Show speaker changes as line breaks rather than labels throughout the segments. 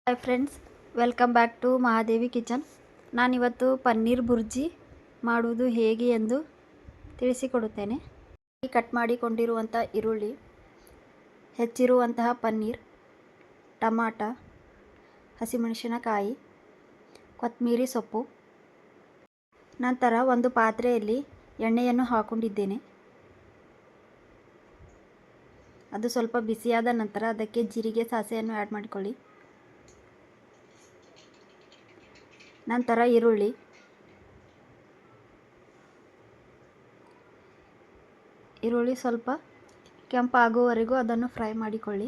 Hi friends, welcome back to Mahadevi kitchen. ನಾನಿವತ್ತು ಪನ್ನೀರ್ ಬುರ್ಜಿ ಮಾಡುವುದು ಹೇಗೆ ಎಂದು ತಿಳಿಸಿಕೊಡುತ್ತೇನೆ. ಕಟ್ ಮಾಡಿಕೊಂಡಿರುವಂಥ ಈರುಳ್ಳಿ, ಹೆಚ್ಚಿರುವಂತಹ ಪನ್ನೀರ್, ಟಮಾಟ, ಹಸಿಮೆಣಸಿನಕಾಯಿ, ಕೊತ್ತಂಬರಿ ಸೊಪ್ಪು. ನಂತರ ಒಂದು ಪಾತ್ರೆಯಲ್ಲಿ ಎಣ್ಣೆಯನ್ನು ಹಾಕೊಂಡಿದ್ದೇನೆ. ಅದು ಸ್ವಲ್ಪ ಬಿಸಿಯಾದ ನಂತರ ಅದಕ್ಕೆ ಜೀರಿಗೆ, ಸಾಸಿವೆಯನ್ನು ಆ್ಯಡ್ ಮಾಡಿಕೊಳ್ಳಿ. ನಂತರ ಈರುಳ್ಳಿ ಸ್ವಲ್ಪ ಕೆಂಪಾಗುವವರೆಗೂ ಅದನ್ನು ಫ್ರೈ ಮಾಡಿಕೊಳ್ಳಿ.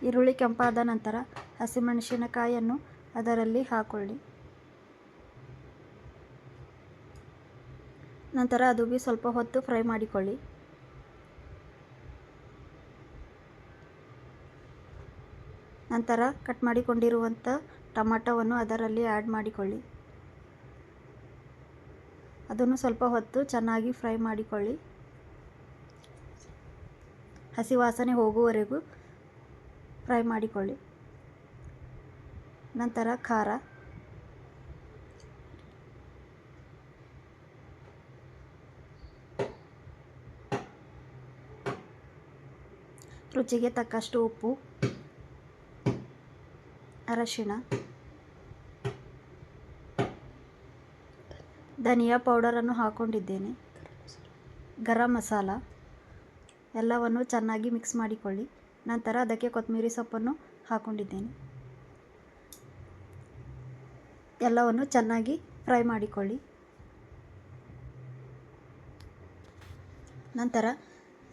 ಈರುಳ್ಳಿ ಕೆಂಪಾದ ನಂತರ ಹಸಿಮೆಣಸಿನಕಾಯಿಯನ್ನು ಅದರಲ್ಲಿ ಹಾಕೊಳ್ಳಿ. ನಂತರ ಅದು ಸ್ವಲ್ಪ ಹೊತ್ತು ಫ್ರೈ ಮಾಡಿಕೊಳ್ಳಿ. ನಂತರ ಕಟ್ ಮಾಡಿಕೊಂಡಿರುವಂಥ ಟೊಮೆಟೊವನ್ನು ಅದರಲ್ಲಿ ಆ್ಯಡ್ ಮಾಡಿಕೊಳ್ಳಿ. ಅದನ್ನು ಸ್ವಲ್ಪ ಹೊತ್ತು ಚೆನ್ನಾಗಿ ಫ್ರೈ ಮಾಡಿಕೊಳ್ಳಿ. ಹಸಿ ವಾಸನೆ ಹೋಗುವವರೆಗೂ ಫ್ರೈ ಮಾಡಿಕೊಳ್ಳಿ. ನಂತರ ಖಾರ, ರುಚಿಗೆ ತಕ್ಕಷ್ಟು ಉಪ್ಪು, ಅರಶಿಣ, ಧನಿಯಾ ಪೌಡರನ್ನು ಹಾಕೊಂಡಿದ್ದೇನೆ, ಗರಂ ಮಸಾಲ ಎಲ್ಲವನ್ನು ಚೆನ್ನಾಗಿ ಮಿಕ್ಸ್ ಮಾಡಿಕೊಳ್ಳಿ. ನಂತರ ಅದಕ್ಕೆ ಕೊತ್ತಂಬರಿ ಸೊಪ್ಪನ್ನು ಹಾಕೊಂಡಿದ್ದೇನೆ. ಎಲ್ಲವನ್ನು ಚೆನ್ನಾಗಿ ಫ್ರೈ ಮಾಡಿಕೊಳ್ಳಿ. ನಂತರ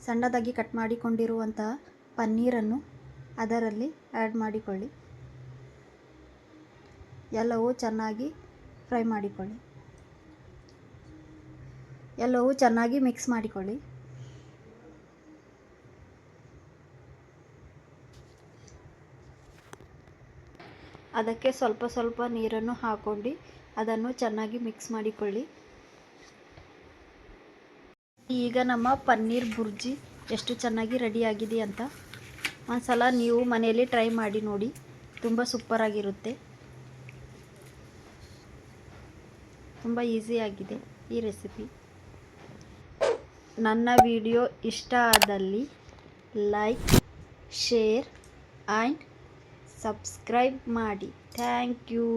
ಸಣ್ಣದಾಗಿ ಕಟ್ ಮಾಡಿಕೊಂಡಿರುವಂತಹ ಪನ್ನೀರನ್ನು ಅದರಲ್ಲಿ ಆ್ಯಡ್ ಮಾಡಿಕೊಳ್ಳಿ. ಎಲ್ಲವೂ ಚೆನ್ನಾಗಿ ಫ್ರೈ ಮಾಡಿಕೊಳ್ಳಿ. ಎಲ್ಲವೂ ಚೆನ್ನಾಗಿ ಮಿಕ್ಸ್ ಮಾಡಿಕೊಳ್ಳಿ. ಅದಕ್ಕೆ ಸ್ವಲ್ಪ ನೀರನ್ನು ಹಾಕೊಂಡು ಅದನ್ನು ಚೆನ್ನಾಗಿ ಮಿಕ್ಸ್ ಮಾಡಿಕೊಳ್ಳಿ. ಈಗ ನಮ್ಮ ಪನ್ನೀರ್ ಬುರ್ಜಿ ಎಷ್ಟು ಚೆನ್ನಾಗಿ ರೆಡಿಯಾಗಿದೆ ಅಂತ ಒಂದ್ಸಲ ನೀವು ಮನೆಯಲ್ಲಿ ಟ್ರೈ ಮಾಡಿ ನೋಡಿ. ತುಂಬ ಸೂಪರಾಗಿರುತ್ತೆ. ತುಂಬ ಈಸಿಯಾಗಿದೆ ಈ ರೆಸಿಪಿ. ನನ್ನ ವಿಡಿಯೋ ಇಷ್ಟ ಆದಲ್ಲಿ ಲೈಕ್, ಶೇರ್ ಆ್ಯಂಡ್ ಸಬ್ಸ್ಕ್ರೈಬ್ ಮಾಡಿ. Thank you.